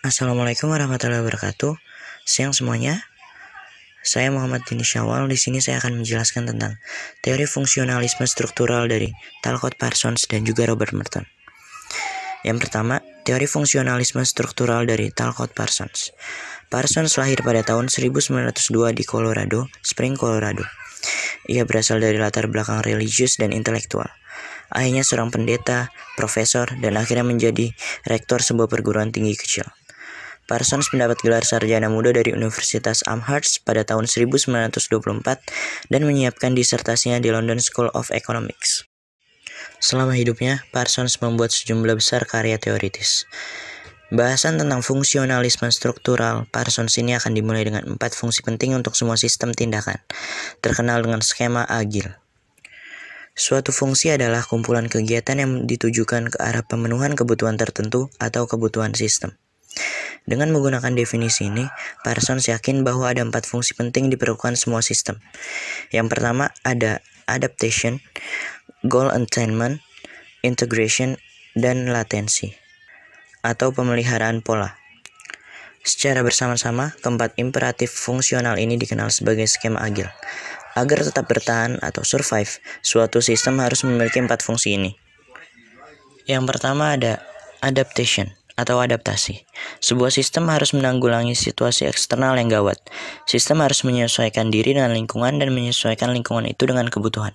Assalamualaikum warahmatullahi wabarakatuh. Siang semuanya. Saya Muhammad Dini Syawal. Di sini saya akan menjelaskan tentang teori fungsionalisme struktural dari Talcott Parsons dan juga Robert Merton. Yang pertama, teori fungsionalisme struktural dari Talcott Parsons. Parsons lahir pada tahun 1902 di Colorado Springs, Colorado. Ia berasal dari latar belakang religius dan intelektual. Ayahnya seorang pendeta, profesor, dan akhirnya menjadi rektor sebuah perguruan tinggi kecil. Parsons mendapat gelar sarjana muda dari Universitas Amherst pada tahun 1924 dan menyiapkan disertasinya di London School of Economics. Selama hidupnya, Parsons membuat sejumlah besar karya teoritis. Bahasan tentang fungsionalisme struktural Parsons ini akan dimulai dengan 4 fungsi penting untuk semua sistem tindakan, terkenal dengan skema agil. Suatu fungsi adalah kumpulan kegiatan yang ditujukan ke arah pemenuhan kebutuhan tertentu atau kebutuhan sistem. Dengan menggunakan definisi ini, Parsons yakin bahwa ada 4 fungsi penting diperlukan semua sistem. Yang pertama ada adaptation, goal attainment, integration, dan latency, atau pemeliharaan pola. Secara bersama-sama, keempat imperatif fungsional ini dikenal sebagai skema agil. Agar tetap bertahan atau survive, suatu sistem harus memiliki 4 fungsi ini. Yang pertama ada adaptation atau adaptasi. Sebuah sistem harus menanggulangi situasi eksternal yang gawat. Sistem harus menyesuaikan diri dengan lingkungan dan menyesuaikan lingkungan itu dengan kebutuhan.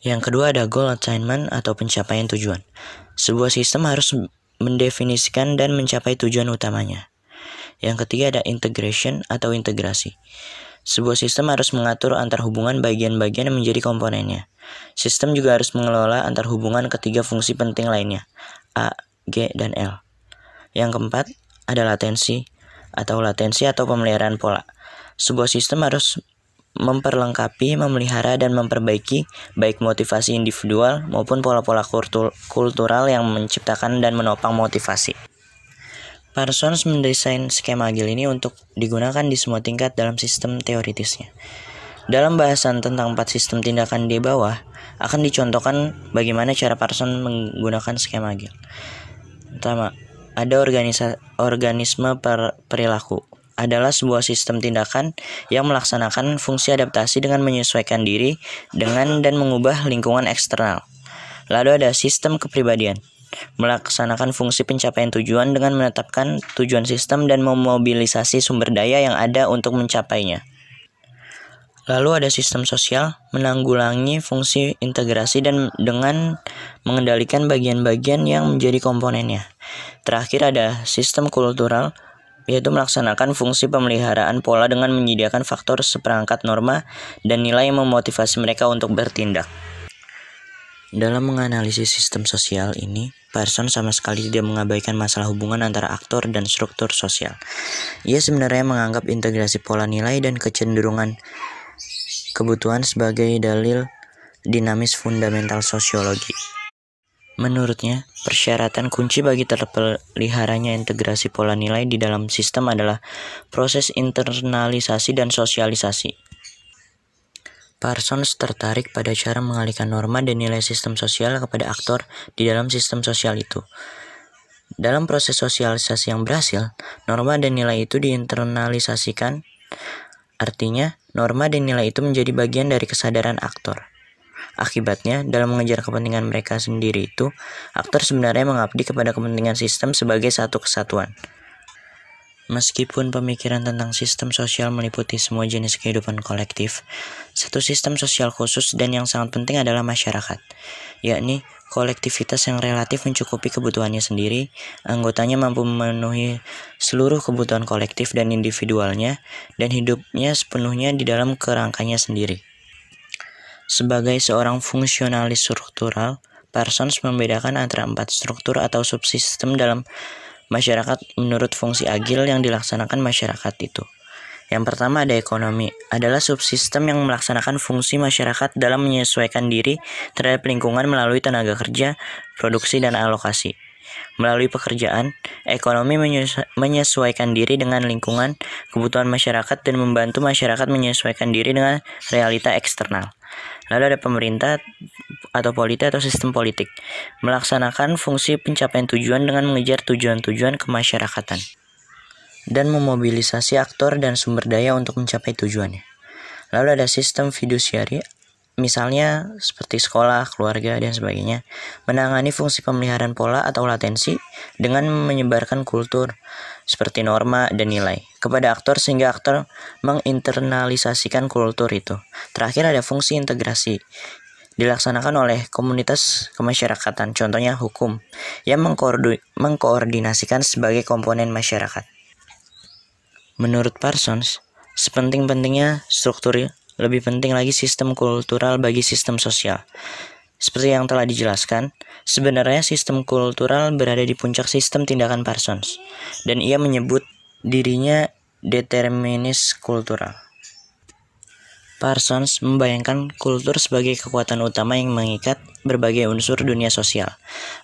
Yang kedua ada goal attainment atau pencapaian tujuan. Sebuah sistem harus mendefinisikan dan mencapai tujuan utamanya. Yang ketiga ada integration atau integrasi. Sebuah sistem harus mengatur antar hubungan bagian-bagian yang menjadi komponennya. Sistem juga harus mengelola antar hubungan ketiga fungsi penting lainnya, A, G, dan L. Yang keempat ada latensi atau pemeliharaan pola. Sebuah sistem harus memperlengkapi, memelihara, dan memperbaiki baik motivasi individual maupun pola-pola kultural yang menciptakan dan menopang motivasi. Parsons mendesain skema agil ini untuk digunakan di semua tingkat dalam sistem teoritisnya. Dalam bahasan tentang 4 sistem tindakan di bawah, akan dicontohkan bagaimana cara Parsons menggunakan skema agil. Pertama, ada organisme perilaku. Adalah sebuah sistem tindakan yang melaksanakan fungsi adaptasi dengan menyesuaikan diri dengan dan mengubah lingkungan eksternal. Lalu ada sistem kepribadian. Melaksanakan fungsi pencapaian tujuan dengan menetapkan tujuan sistem dan memobilisasi sumber daya yang ada untuk mencapainya. Lalu ada sistem sosial, menanggulangi fungsi integrasi dan dengan mengendalikan bagian-bagian yang menjadi komponennya. Terakhir ada sistem kultural, yaitu melaksanakan fungsi pemeliharaan pola dengan menyediakan faktor seperangkat norma dan nilai yang memotivasi mereka untuk bertindak. Dalam menganalisis sistem sosial ini, Parsons sama sekali tidak mengabaikan masalah hubungan antara aktor dan struktur sosial. Ia sebenarnya menganggap integrasi pola nilai dan kecenderungan kebutuhan sebagai dalil dinamis fundamental sosiologi. Menurutnya, persyaratan kunci bagi terpeliharanya integrasi pola nilai di dalam sistem adalah proses internalisasi dan sosialisasi. Parsons tertarik pada cara mengalihkan norma dan nilai sistem sosial kepada aktor di dalam sistem sosial itu. Dalam proses sosialisasi yang berhasil, norma dan nilai itu diinternalisasikan. Artinya, norma dan nilai itu menjadi bagian dari kesadaran aktor. Akibatnya, dalam mengejar kepentingan mereka sendiri itu, aktor sebenarnya mengabdi kepada kepentingan sistem sebagai satu kesatuan. Meskipun pemikiran tentang sistem sosial meliputi semua jenis kehidupan kolektif, satu sistem sosial khusus dan yang sangat penting adalah masyarakat, yakni kolektivitas yang relatif mencukupi kebutuhannya sendiri, anggotanya mampu memenuhi seluruh kebutuhan kolektif dan individualnya, dan hidupnya sepenuhnya di dalam kerangkanya sendiri. Sebagai seorang fungsionalis struktural, Parsons membedakan antara 4 struktur atau subsistem dalam masyarakat menurut fungsi agil yang dilaksanakan masyarakat itu. Yang pertama ada ekonomi, adalah subsistem yang melaksanakan fungsi masyarakat dalam menyesuaikan diri terhadap lingkungan melalui tenaga kerja, produksi, dan alokasi. Melalui pekerjaan, ekonomi menyesuaikan diri dengan lingkungan, kebutuhan masyarakat, dan membantu masyarakat menyesuaikan diri dengan realita eksternal. Lalu ada pemerintah, atau polite atau sistem politik, melaksanakan fungsi pencapaian tujuan dengan mengejar tujuan-tujuan kemasyarakatan, dan memobilisasi aktor dan sumber daya untuk mencapai tujuannya. Lalu ada sistem fidusiari, misalnya seperti sekolah, keluarga, dan sebagainya, menangani fungsi pemeliharaan pola atau latensi dengan menyebarkan kultur seperti norma dan nilai kepada aktor sehingga aktor menginternalisasikan kultur itu. Terakhir ada fungsi integrasi, dilaksanakan oleh komunitas kemasyarakatan, contohnya hukum, yang mengkoordinasikan sebagai komponen masyarakat. Menurut Parsons, sepenting-pentingnya struktur, lebih penting lagi sistem kultural bagi sistem sosial. Seperti yang telah dijelaskan, sebenarnya sistem kultural berada di puncak sistem tindakan Parsons, dan ia menyebut dirinya determinis kultural. Parsons membayangkan kultur sebagai kekuatan utama yang mengikat berbagai unsur dunia sosial,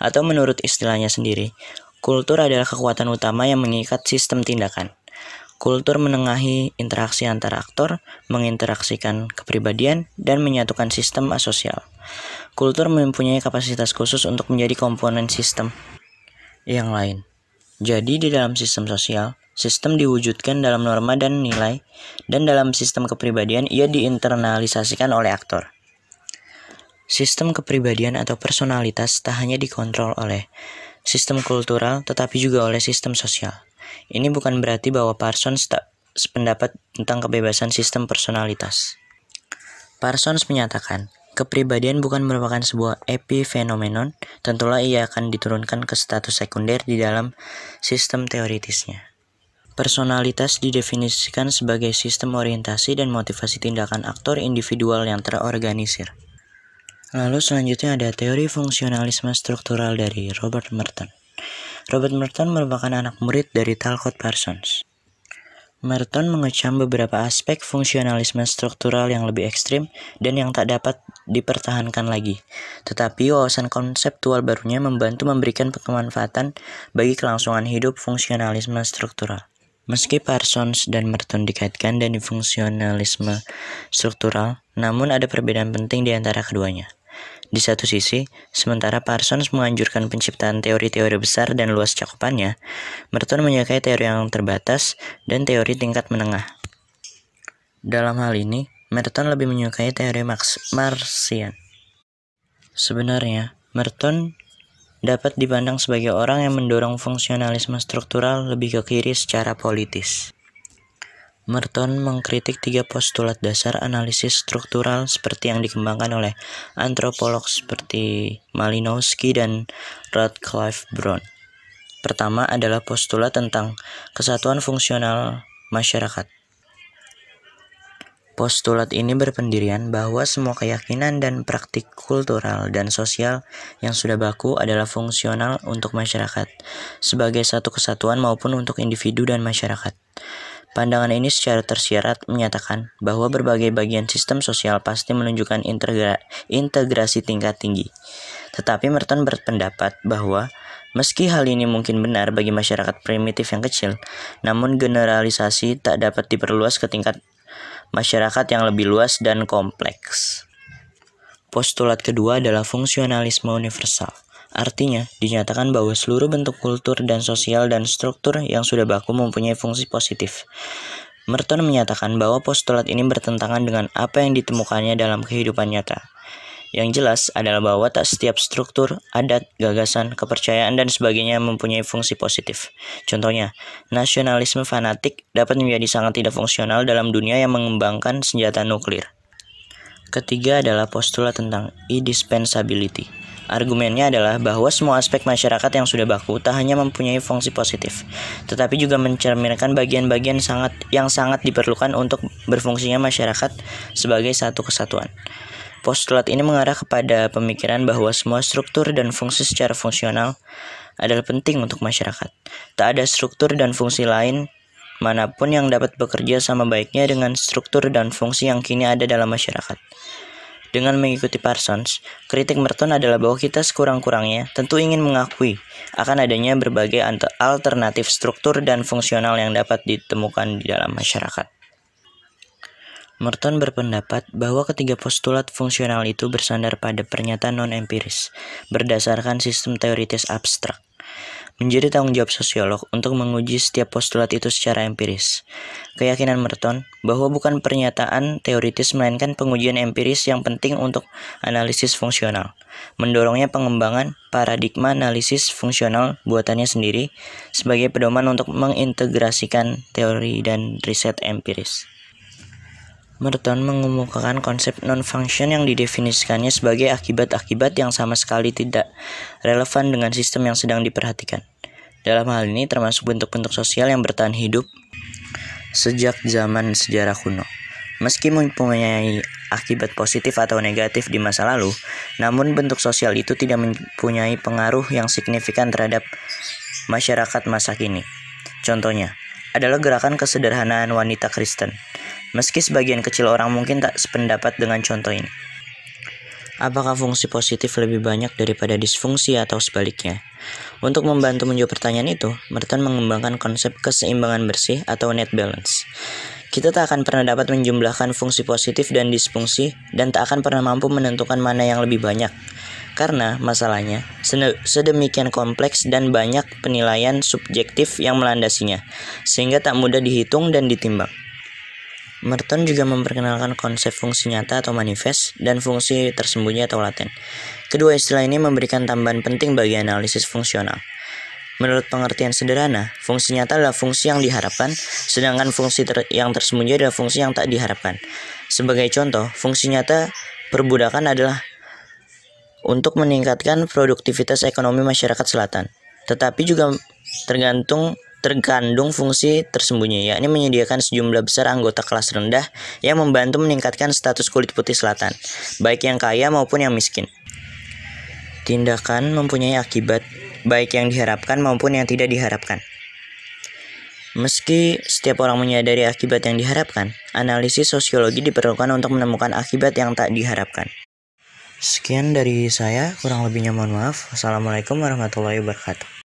atau menurut istilahnya sendiri, kultur adalah kekuatan utama yang mengikat sistem tindakan. Kultur menengahi interaksi antar aktor, menginteraksikan kepribadian, dan menyatukan sistem asosial. Kultur mempunyai kapasitas khusus untuk menjadi komponen sistem yang lain. Jadi di dalam sistem sosial, sistem diwujudkan dalam norma dan nilai, dan dalam sistem kepribadian ia diinternalisasikan oleh aktor. Sistem kepribadian atau personalitas tak hanya dikontrol oleh sistem kultural, tetapi juga oleh sistem sosial. Ini bukan berarti bahwa Parsons tak sependapat tentang kebebasan sistem personalitas. Parsons menyatakan, kepribadian bukan merupakan sebuah epifenomenon, tentulah ia akan diturunkan ke status sekunder di dalam sistem teoritisnya. Personalitas didefinisikan sebagai sistem orientasi dan motivasi tindakan aktor individual yang terorganisir. Lalu selanjutnya ada teori fungsionalisme struktural dari Robert Merton. Robert Merton merupakan anak murid dari Talcott Parsons. Merton mengecam beberapa aspek fungsionalisme struktural yang lebih ekstrim dan yang tak dapat dipertahankan lagi. Tetapi wawasan konseptual barunya membantu memberikan kemanfaatan bagi kelangsungan hidup fungsionalisme struktural. Meski Parsons dan Merton dikaitkan dengan fungsionalisme struktural, namun ada perbedaan penting di antara keduanya. Di satu sisi, sementara Parsons menganjurkan penciptaan teori-teori besar dan luas cakupannya, Merton menyukai teori yang terbatas dan teori tingkat menengah. Dalam hal ini, Merton lebih menyukai teori Marxian. Sebenarnya, Merton dapat dipandang sebagai orang yang mendorong fungsionalisme struktural lebih ke kiri secara politis. Merton mengkritik 3 postulat dasar analisis struktural seperti yang dikembangkan oleh antropolog seperti Malinowski dan Radcliffe Brown. Pertama adalah postulat tentang kesatuan fungsional masyarakat. Postulat ini berpendirian bahwa semua keyakinan dan praktik kultural dan sosial yang sudah baku adalah fungsional untuk masyarakat sebagai satu kesatuan maupun untuk individu dan masyarakat. Pandangan ini secara tersirat menyatakan bahwa berbagai bagian sistem sosial pasti menunjukkan integrasi tingkat tinggi. Tetapi Merton berpendapat bahwa meski hal ini mungkin benar bagi masyarakat primitif yang kecil, namun generalisasi tak dapat diperluas ke tingkat masyarakat yang lebih luas dan kompleks. Postulat kedua adalah fungsionalisme universal. Artinya, dinyatakan bahwa seluruh bentuk kultur dan sosial dan struktur yang sudah baku mempunyai fungsi positif. Merton menyatakan bahwa postulat ini bertentangan dengan apa yang ditemukannya dalam kehidupan nyata. Yang jelas adalah bahwa tak setiap struktur, adat, gagasan, kepercayaan, dan sebagainya mempunyai fungsi positif. Contohnya, nasionalisme fanatik dapat menjadi sangat tidak fungsional dalam dunia yang mengembangkan senjata nuklir. Ketiga adalah postulat tentang indispensability. Argumennya adalah bahwa semua aspek masyarakat yang sudah baku tak hanya mempunyai fungsi positif, tetapi juga mencerminkan bagian-bagian yang sangat diperlukan untuk berfungsinya masyarakat sebagai satu kesatuan. Postulat ini mengarah kepada pemikiran bahwa semua struktur dan fungsi secara fungsional adalah penting untuk masyarakat. Tak ada struktur dan fungsi lain manapun yang dapat bekerja sama baiknya dengan struktur dan fungsi yang kini ada dalam masyarakat. Dengan mengikuti Parsons, kritik Merton adalah bahwa kita sekurang-kurangnya tentu ingin mengakui akan adanya berbagai alternatif struktur dan fungsional yang dapat ditemukan di dalam masyarakat. Merton berpendapat bahwa ketiga postulat fungsional itu bersandar pada pernyataan non-empiris, berdasarkan sistem teoritis abstrak. Menjadi tanggung jawab sosiolog untuk menguji setiap postulat itu secara empiris. Keyakinan Merton bahwa bukan pernyataan teoritis melainkan pengujian empiris yang penting untuk analisis fungsional, mendorongnya pengembangan paradigma analisis fungsional buatannya sendiri sebagai pedoman untuk mengintegrasikan teori dan riset empiris. Merton mengemukakan konsep non-function yang didefinisikannya sebagai akibat-akibat yang sama sekali tidak relevan dengan sistem yang sedang diperhatikan. Dalam hal ini termasuk bentuk-bentuk sosial yang bertahan hidup sejak zaman sejarah kuno. Meski mempunyai akibat positif atau negatif di masa lalu, namun bentuk sosial itu tidak mempunyai pengaruh yang signifikan terhadap masyarakat masa kini. Contohnya adalah gerakan kesederhanaan wanita Kristen. Meski sebagian kecil orang mungkin tak sependapat dengan contoh ini. Apakah fungsi positif lebih banyak daripada disfungsi atau sebaliknya? Untuk membantu menjawab pertanyaan itu, Merton mengembangkan konsep keseimbangan bersih atau net balance. Kita tak akan pernah dapat menjumlahkan fungsi positif dan disfungsi dan tak akan pernah mampu menentukan mana yang lebih banyak. Karena masalahnya sedemikian kompleks dan banyak penilaian subjektif yang melandasinya, sehingga tak mudah dihitung dan ditimbang. Merton juga memperkenalkan konsep fungsi nyata atau manifest dan fungsi tersembunyi atau laten. Kedua istilah ini memberikan tambahan penting bagi analisis fungsional. Menurut pengertian sederhana, fungsi nyata adalah fungsi yang diharapkan, sedangkan fungsi yang tersembunyi adalah fungsi yang tak diharapkan. Sebagai contoh, fungsi nyata perbudakan adalah untuk meningkatkan produktivitas ekonomi masyarakat selatan, tetapi juga terkandung fungsi tersembunyi, yakni menyediakan sejumlah besar anggota kelas rendah yang membantu meningkatkan status kulit putih selatan, baik yang kaya maupun yang miskin. Tindakan mempunyai akibat, baik yang diharapkan maupun yang tidak diharapkan. Meski setiap orang menyadari akibat yang diharapkan, analisis sosiologi diperlukan untuk menemukan akibat yang tak diharapkan. Sekian dari saya, kurang lebihnya mohon maaf. Wassalamualaikum warahmatullahi wabarakatuh.